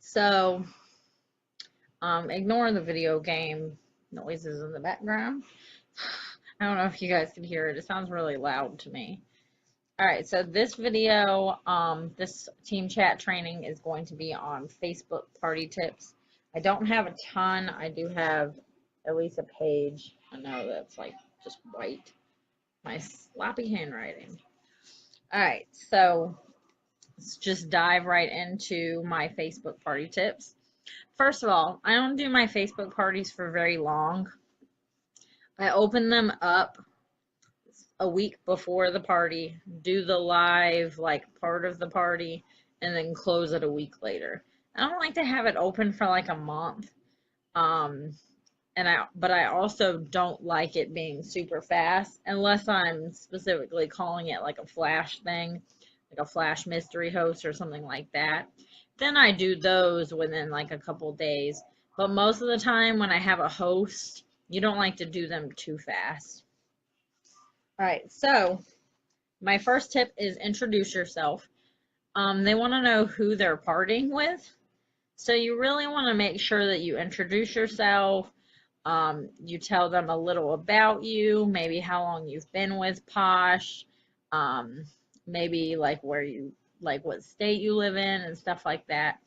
So, ignore the video game noises in the background. I don't know if you guys can hear it. It sounds really loud to me. All right, so this video, this team chat training is going to be on Facebook party tips. I don't have a ton. I do have at least a page. I know that's like just white. My sloppy handwriting. All right, so let's just dive right into my Facebook party tips. First of all, I don't do my Facebook parties for very long. I open them up a week before the party, do the live like part of the party, and then close it a week later. I don't like to have it open for like a month. Um, but I also don't like it being super fast unless I'm specifically calling it like a flash thing, like a flash mystery host or something like that. Then I do those within like a couple days. But most of the time when I have a host, you don't like to do them too fast. All right, so my first tip is introduce yourself. They want to know who they're partying with. So you really want to make sure that you introduce yourself. You tell them a little about you, maybe how long you've been with Posh, maybe like what state you live in and stuff like that.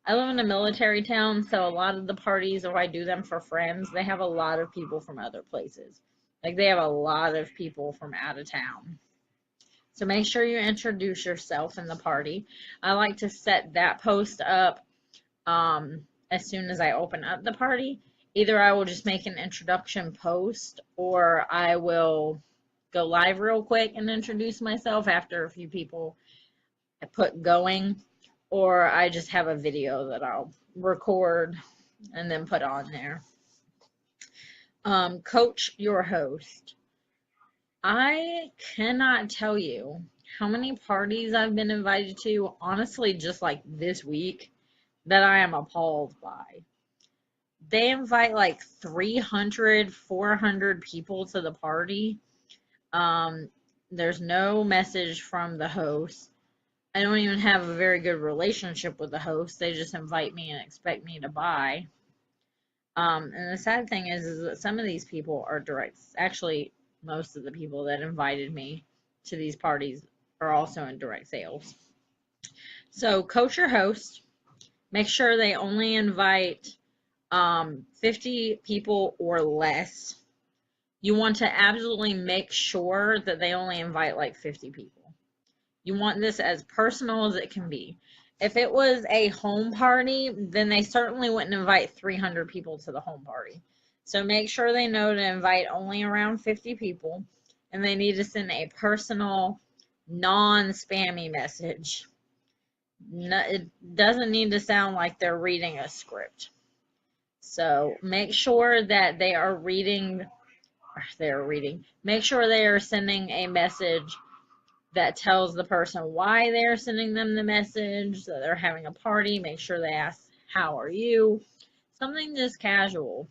I live in a military town, so a lot of the parties, if I do them for friends, they have a lot of people from other places. Like they have a lot of people from out of town. So make sure you introduce yourself in the party. I like to set that post up as soon as I open up the party. Either I will just make an introduction post or I will go live real quick and introduce myself after a few people I put going, or I just have a video that I'll record and then put on there. Coach your host. I cannot tell you how many parties I've been invited to, honestly, just like this week, that I am appalled by. They invite like 300, 400 people to the party. There's no message from the host. I don't even have a very good relationship with the host. They just invite me and expect me to buy. And the sad thing is that some of these people are direct. Actually, most of the people that invited me to these parties are also in direct sales. So coach your host. Make sure they only invite 50 people or less. You want to absolutely make sure that they only invite like 50 people. You want this as personal as it can be. If it was a home party, then they certainly wouldn't invite 300 people to the home party. So make sure they know to invite only around 50 people, and they need to send a personal, non-spammy message. No, it doesn't need to sound like they're reading a script. So make sure that they are make sure they are sending a message that tells the person why they're sending them the message, that they're having a party. Make sure they ask, how are you? Something just casual.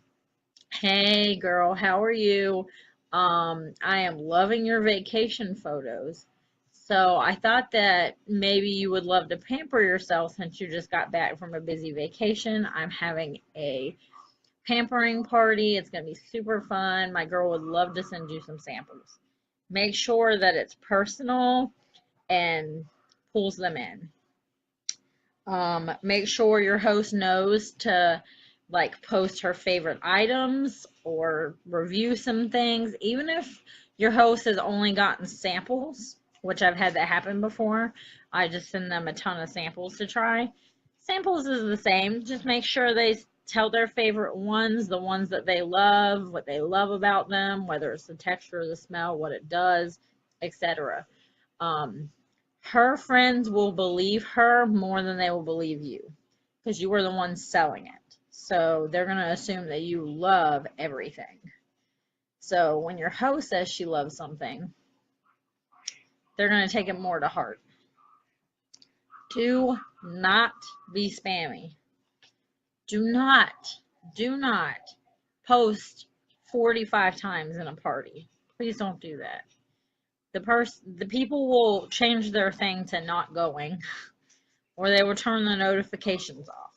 Hey girl, how are you? I am loving your vacation photos. So I thought that maybe you would love to pamper yourself since you just got back from a busy vacation. I'm having a pampering party. It's going to be super fun. My girl would love to send you some samples. Make sure that it's personal and pulls them in. Make sure your host knows to like post her favorite items or review some things. Even if your host has only gotten samples, which I've had that happen before, I just send them a ton of samples to try. Samples is the same. Just make sure they tell their favorite ones, the ones that they love, what they love about them, whether it's the texture, the smell, what it does, etc. Her friends will believe her more than they will believe you because you were the one selling it. So they're going to assume that you love everything. So when your host says she loves something, they're going to take it more to heart. Do not be spammy. Do not post 45 times in a party. Please don't do that. The people will change their thing to not going, or they will turn the notifications off.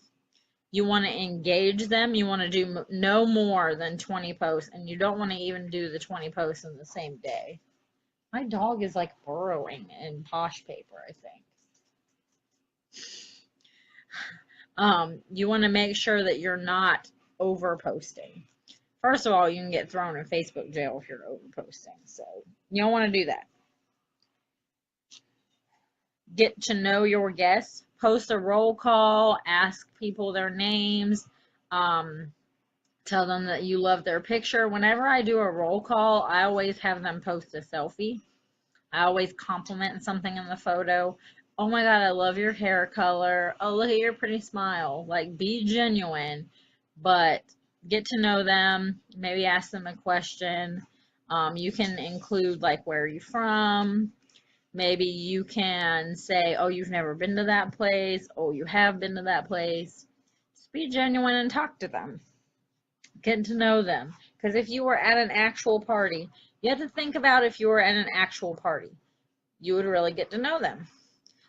You want to engage them. You want to do no more than 20 posts, and you don't want to even do the 20 posts in the same day. My dog is like burrowing in Posh paper, I think. You want to make sure that you're not over posting. First of all, you can get thrown in Facebook jail if you're over posting, so you don't want to do that. Get to know your guests. Post a roll call. Ask people their names. Tell them that you love their picture. Whenever I do a roll call, I always have them post a selfie. I always compliment something in the photo. Oh my God, I love your hair color. Oh, look at your pretty smile. Like, be genuine, but get to know them. Maybe ask them a question. You can include, like, where are you from? Maybe you can say, oh, you've never been to that place. Oh, you have been to that place. Just be genuine and talk to them. Get to know them. Because if you were at an actual party, you have to think about if you were at an actual party. You would really get to know them.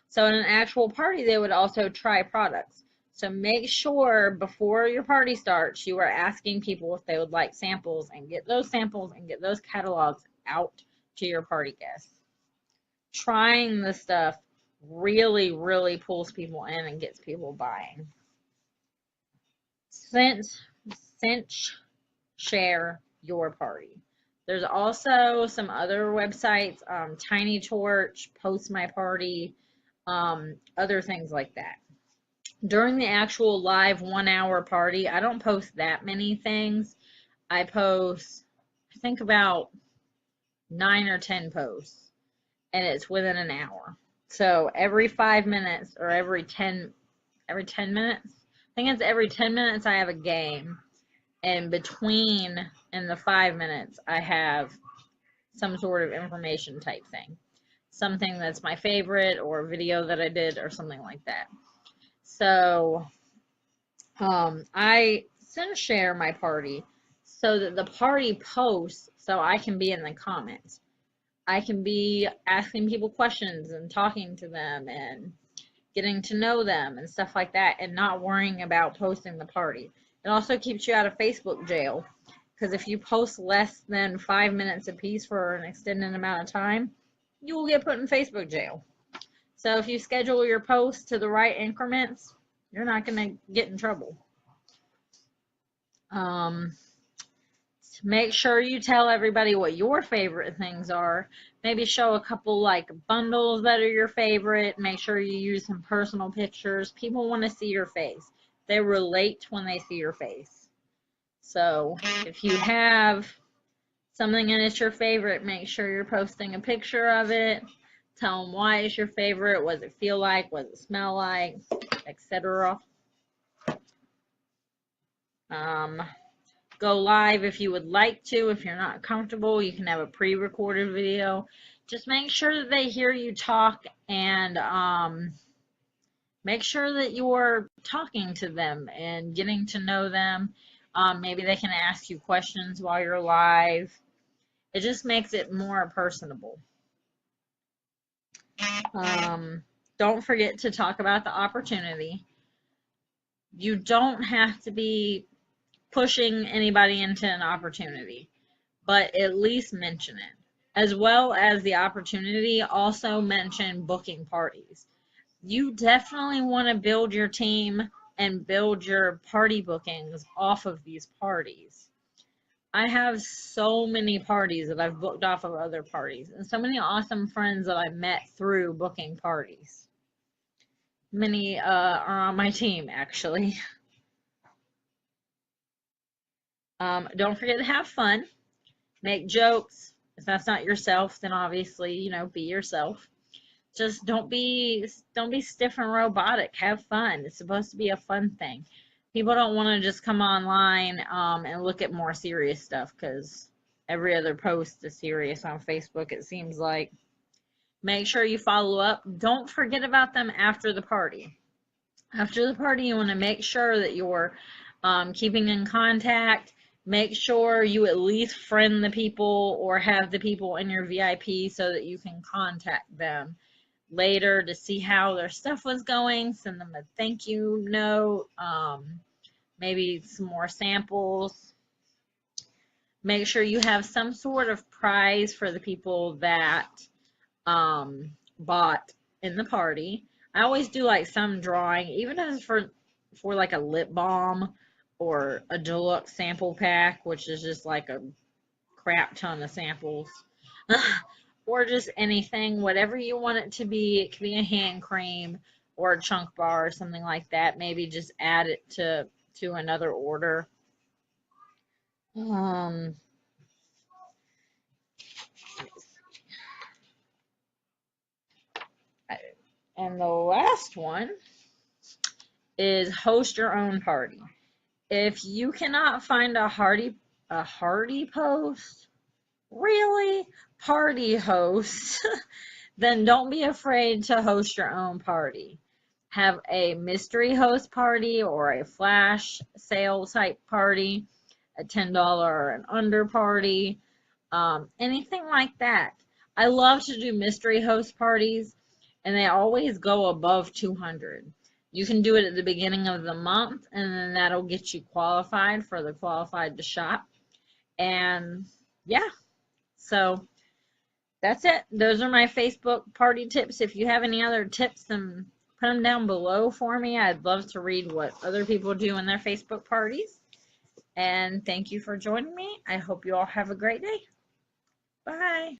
So in an actual party, they would also try products. So make sure before your party starts, you are asking people if they would like samples, and get those samples and get those catalogs out to your party guests. Trying the stuff really, really pulls people in and gets people buying. Cinch, share your party. There's also some other websites, Tiny Torch, Post My Party, other things like that. During the actual live 1 hour party, I don't post that many things. I post, I think, about 9 or 10 posts, and it's within an hour. So every 5 minutes or every 10 minutes, I think it's every 10 minutes I have a game. And between in the 5 minutes, I have some sort of information type thing. Something that's my favorite, or a video that I did, or something like that. So I share my party so that the party posts so I can be in the comments. I can be asking people questions and talking to them and getting to know them and stuff like that, and not worrying about posting the party. It also keeps you out of Facebook jail, because if you post less than 5 minutes a piece for an extended amount of time, you will get put in Facebook jail. So if you schedule your posts to the right increments, you're not going to get in trouble. Make sure you tell everybody what your favorite things are. Maybe show a couple like bundles that are your favorite. Make sure you use some personal pictures. People want to see your face. They relate when they see your face. So if you have something and it's your favorite, make sure you're posting a picture of it. Tell them why it's your favorite. What does it feel like? What does it smell like? Etc. Go live if you would like to. If you're not comfortable, you can have a pre-recorded video. Just make sure that they hear you talk, and make sure that you're talking to them and getting to know them. Maybe they can ask you questions while you're live. It just makes it more personable. Don't forget to talk about the opportunity. You don't have to be pushing anybody into an opportunity, but at least mention it. As well as the opportunity, also mention booking parties. You definitely want to build your team and build your party bookings off of these parties. I have so many parties that I've booked off of other parties, and so many awesome friends that I met through booking parties. Many are on my team, actually. Don't forget to have fun. Make jokes. If that's not yourself, then obviously, be yourself. Just don't be stiff and robotic. Have fun. It's supposed to be a fun thing. People don't want to just come online and look at more serious stuff, because every other post is serious on Facebook, it seems like. Make sure you follow up. Don't forget about them after the party. After the party, you want to make sure that you're keeping in contact. Make sure you at least friend the people or have the people in your VIP so that you can contact them later to see how their stuff was going. Send them a thank you note. maybe some more samples. Make sure you have some sort of prize for the people that bought in the party. I always do like some drawing, even if it's for like a lip balm or a deluxe sample pack, which is just like a crap ton of samples. Or just anything, whatever you want it to be. It could be a hand cream or a chunk bar or something like that. Maybe just add it to another order. And the last one is host your own party. If you cannot find a hardy post, really party host, then don't be afraid to host your own party. Have a mystery host party or a flash sale type party, a $10 and under party, anything like that. I love to do mystery host parties, and they always go above 200. You can do it at the beginning of the month, and then that'll get you qualified for the qualified to shop. And yeah, so that's it. Those are my Facebook party tips. If you have any other tips, then put them down below for me. I'd love to read what other people do in their Facebook parties. And thank you for joining me. I hope you all have a great day. Bye.